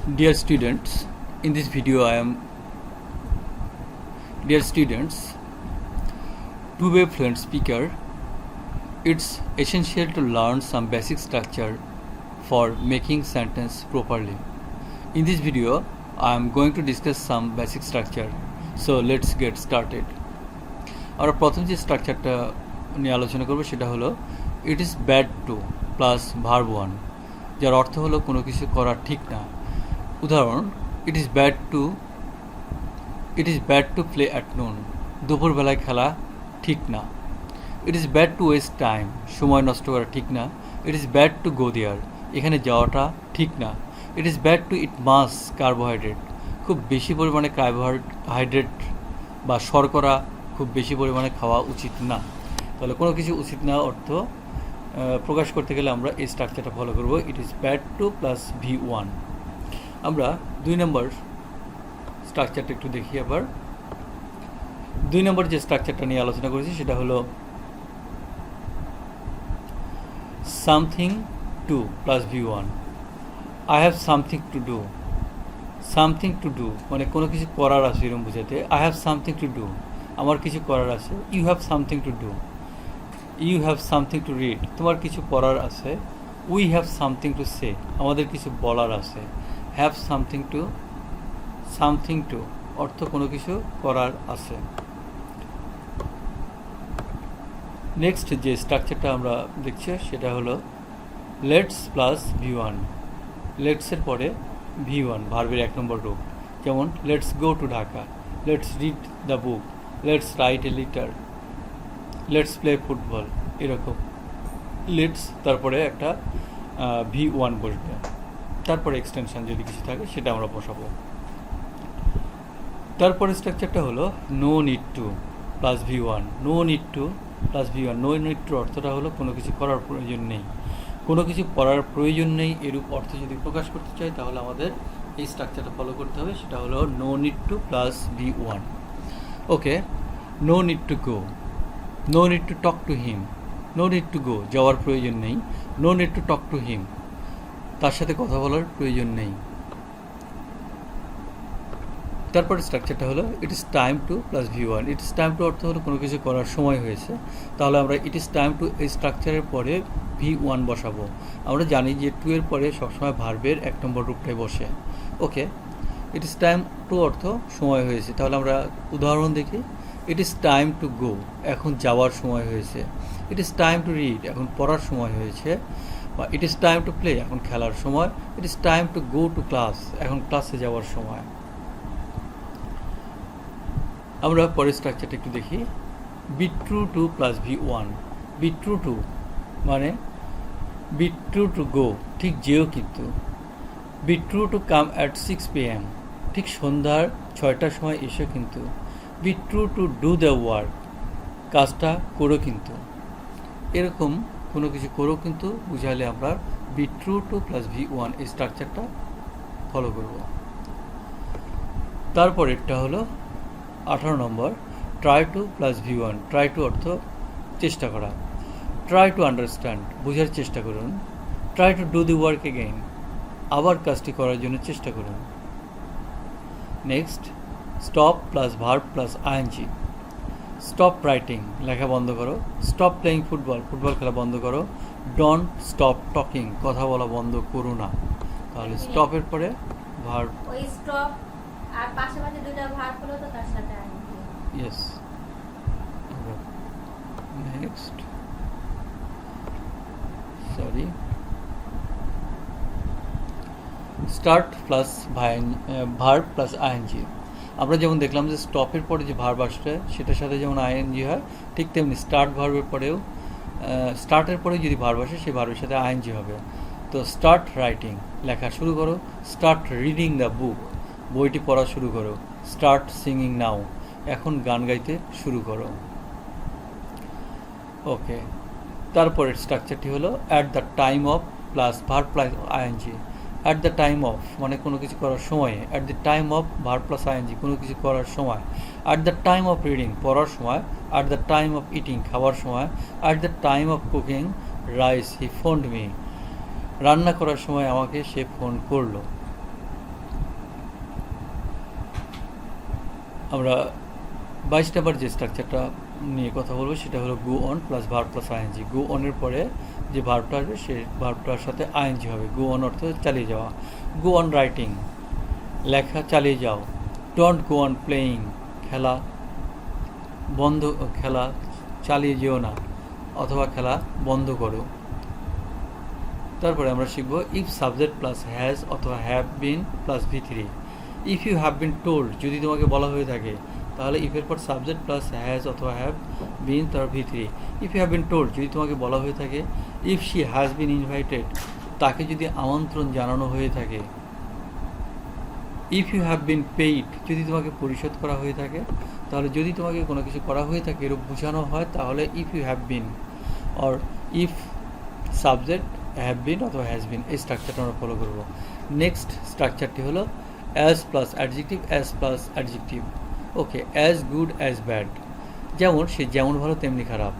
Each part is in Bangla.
Dear students, in this video dear students, to be a fluent speaker, it's essential to learn some basic structure for making sentence properly. In this video, I am going to discuss some basic structure. So let's get started. আমরা প্রথম যে স্ট্রাকচারটা নিয়ে আলোচনা করব সেটা হলো it is bad to plus verb one, যার অর্থ হলো কোনো কিছু করা ঠিক না। উদাহরণ, it is bad to play at noon, দুপুরবেলায় খেলা ঠিক না। It is bad to waste time, সময় নষ্ট করা ঠিক না। It is bad to go there, এখানে যাওয়াটা ঠিক না। It is bad to eat mass carbohydrate, খুব বেশি পরিমাণে কার্বোহাইড্রেট বা শর্করা খুব বেশি পরিমাণে খাওয়া উচিত না। তাহলে কোনো কিছু উচিত না অর্থ প্রকাশ করতে গেলে আমরা এই স্ট্রাকচারটা ফলো করব, ইট is bad to plus V1। আমরা 2 নম্বর স্ট্রাকচারটা একটু দেখি। আবার 2 নম্বর যে স্ট্রাকচারটা নিয়ে আলোচনা করেছি সেটা হলো something to plus V1। I have something to do, something to do মানে কোনো কিছু করার আছে এরকম বোঝাতে। I have something to do, আমার কিছু করার আছে। You have something to do, you have something to read, তোমার কিছু পড়ার আছে। We have something to say, আমাদের কিছু বলার আছে। হ্যাভ সামথিং টু অর্থ কোনো কিছু করার আছে। নেক্সট যে স্ট্রাকচারটা আমরা দেখছি সেটা হলো লেটস প্লাস V1। লেটসের পরে V1 ভার্বের 1 নম্বর রূপ, যেমন let's go to Dhaka, let's read the book, let's write a litre, let's play football. এরকম লেটস তারপরে একটা V1 বসবে, তারপরে এক্সটেনশন যদি কিছু থাকে সেটা আমরা বসাবো। তারপরে স্ট্রাকচারটা হলো no need to plus V1। No need to plus V1, no need to অর্থটা হলো কোনো কিছু করার প্রয়োজন নেই। কোনো কিছু করার প্রয়োজন নেই এরূপ অর্থ যদি প্রকাশ করতে চাই তাহলে আমাদের এই স্ট্রাকচারটা ফলো করতে হবে, সেটা হলো no need to plus V1। Okay, no need to go, no need to talk to him, no need to go যাওয়ার প্রয়োজন নেই। No need to talk to him, তার সাথে কথা বলার প্রয়োজন নেই। তারপরে স্ট্রাকচারটা হলো it is time to plus V1। It is time to অর্থ হলো কোনো কিছু করার সময় হয়েছে, তাহলে আমরা ইট ইজ টাইম টু এই স্ট্রাকচারের পরে V1 বসাবো। আমরা জানি যে টু এর পরে সবসময় ভার্বের 1 নম্বর রূপটাই বসে। ওকে, ইট ইজ টাইম টু অর্থ সময় হয়েছে, তাহলে আমরা উদাহরণ দেখি। ইট ইজ টাইম টু গো, এখন যাওয়ার সময় হয়েছে। ইট ইজ টাইম টু রিড, এখন পড়ার সময় হয়েছে। বা ইট ইজ টাইম টু প্লে, এখন খেলার সময়। ইট is time to go to class, এখন ক্লাসে যাওয়ার সময়। আমরা পরের স্ট্রাকচারটা একটু দেখি। B true two plus V1। B true two মানে বি ট্রু টু গো, ঠিক যেও কিন্তু। Be true to come at 6 PM, ঠিক সন্ধ্যার 6টার সময় এসো কিন্তু। Be true to do the work, কাজটা করো কিন্তু। এরকম কোনো কিছু করো কিন্তু বুঝালে আমরা B true two plus V1 এই স্ট্রাকচারটা ফলো করব। তারপরেরটা হলো 18 নম্বর try to plus V1। Try to অর্থ চেষ্টা করা। ট্রাই টু আন্ডারস্ট্যান্ড, বোঝার চেষ্টা করুন। Try to do the work again, আবার কাজটি করার জন্য চেষ্টা করুন। Next stop plus verb plus ING। Stop writing, লেখা বন্ধ করো। স্টপ প্লেয়িং ফুটবল, ফুটবল খেলা বন্ধ করো। ডোন্ট স্টপ টকিং, কথা বলা বন্ধ করো না। তাহলে স্টপের পরে ভার্ব, ওই স্টপ আর পাশাপাশি দুটো ভার্ব হলো তো তার সাথে yes. Next sorry start plus verb plus ING। আমরা যেমন দেখলাম যে স্টপের পরে যে ভার্ব আসবে সেটার সাথে যেমন ING হয়, ঠিক তেমনি স্টার্ট ভার্বের পরেও স্টার্টের পরে যদি ভার্ব আসে সেই ভার্বের সাথে ING হবে। তো স্টার্ট রাইটিং, লেখা শুরু করো। স্টার্ট রিডিং দ্য বুক, বইটি পড়া শুরু করো। স্টার্ট সিঙ্গিং নাও, এখন গান গাইতে শুরু করো। ওকে, তারপরের স্ট্রাকচারটি হলো at the time of plus verb plus ING। At the time of মানে কোনো কিছু করার সময়ে। At the time of verb plus ING কোনো কিছু করার সময়। At the time of reading পড়ার সময়। At the time of eating খাওয়ার সময়। At the time of cooking rice he phoned me, রান্না করার সময় আমাকে সে ফোন করলো। আমরা 22 নাম্বার যে স্ট্রাকচারটা নিয়ে কথা বলবো সেটা হলো go on plus verb plus ING. গো অনের পরে যে ভার্বটা আসবে সেই ভার্বটার সাথে আইএনজি হবে। গো অন অর্থ চালিয়ে যাওয়া। গো অন রাইটিং, লেখা চালিয়ে যাও। ডোন্ট গো অন প্লেয়িং, খেলা খেলা চালিয়ে যেও না অথবা খেলা বন্ধ করো। তারপরে আমরা শিখব ইফ সাবজেক্ট প্লাস হ্যাজ অথবা have been plus V3। If you have been told, যদি তোমাকে বলা হয়ে থাকে তাহলে ইফের পর সাবজেক্ট প্লাস হ্যাজ অথবা হ্যাভ বিন তার V3। If you have been told, যদি তোমাকে বলা হয়ে থাকে। If she has been invited, তাকে যদি আমন্ত্রণ জানানো হয়ে থাকে। If you have been paid, যদি তোমাকে পরিশোধ করা হয়ে থাকে। তাহলে যদি তোমাকে কোনো কিছু করা হয়ে থাকে এরূপ বোঝানো হয় তাহলে if you have been, or if subject have been অথবা হ্যাজ বিন, এই স্ট্রাকচারটা আমরা ফলো করব। নেক্সট স্ট্রাকচারটি হলো as plus adjective, as plus adjective. Okay, as good as bad, যেমন সে যেমন ভালো তেমনি খারাপ।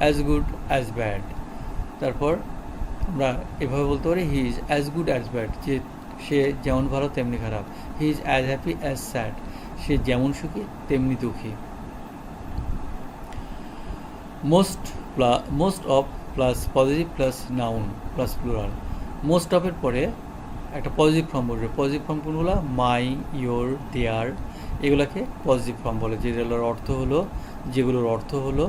As good as bad. তারপর আমরা এভাবে বলতে পারি he is as good as bad, যে সে যেমন ভালো তেমনি খারাপ। He is as happy as sad, সে যেমন সুখী তেমনি দুঃখী। Most of plus positive plus noun plus plural. Most অফের পরে একটা পজিটিভ ফর্ম বলবে। পজিটিভ ফর্ম কোনগুলো? মাই, ইয়োর, দেয়ার, এগুলোকে পজিটিভ ফর্ম বলে। যেগুলোর অর্থ হলো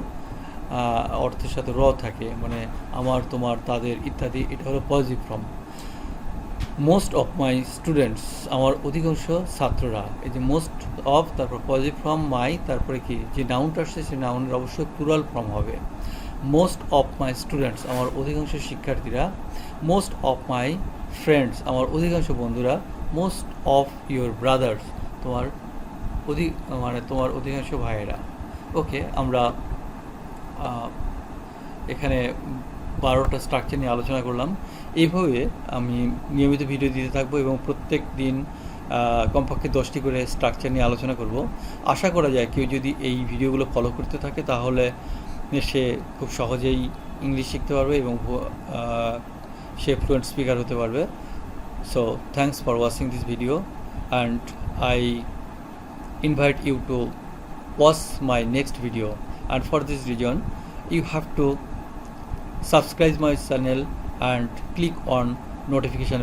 অর্থের সাথে র থাকে, মানে আমার, তোমার, তাদের ইত্যাদি, এটা হলো positive form. Most of my students, আমার অধিকাংশ ছাত্ররা। এই যে মোস্ট অফ, তারপর পজিটিভ ফর্ম মাই, তারপরে কি যে নাউনটা আসছে সেই নাউনের অবশ্যই প্লুরাল ফর্ম হবে। মোস্ট অফ মাই স্টুডেন্টস, আমার অধিকাংশ শিক্ষার্থীরা। মোস্ট অফ মাই ফ্রেন্ডস, আমার অধিকাংশ বন্ধুরা। মোস্ট অফ ইউর ব্রাদার্স, তোমার অধিকাংশ ভাইয়েরা। ওকে, আমরা এখানে 12টা স্ট্রাকচার নিয়ে আলোচনা করলাম। এইভাবে আমি নিয়মিত ভিডিও দিতে থাকবো এবং প্রত্যেক দিন কমপক্ষে 10টি করে স্ট্রাকচার নিয়ে আলোচনা করব। আশা করা যায় কেউ যদি এই ভিডিওগুলো ফলো করতে থাকে তাহলে সে খুব সহজেই ইংলিশ শিখতে পারবে এবং সে ফ্লুয়েন্ট স্পিকার হতে পারবে। So thanks for watching this video and I invite you to watch my next video, and for this reason you have to subscribe my channel and click on notification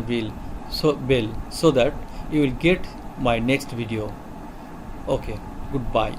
bell so that you will get my next video. Okay, goodbye.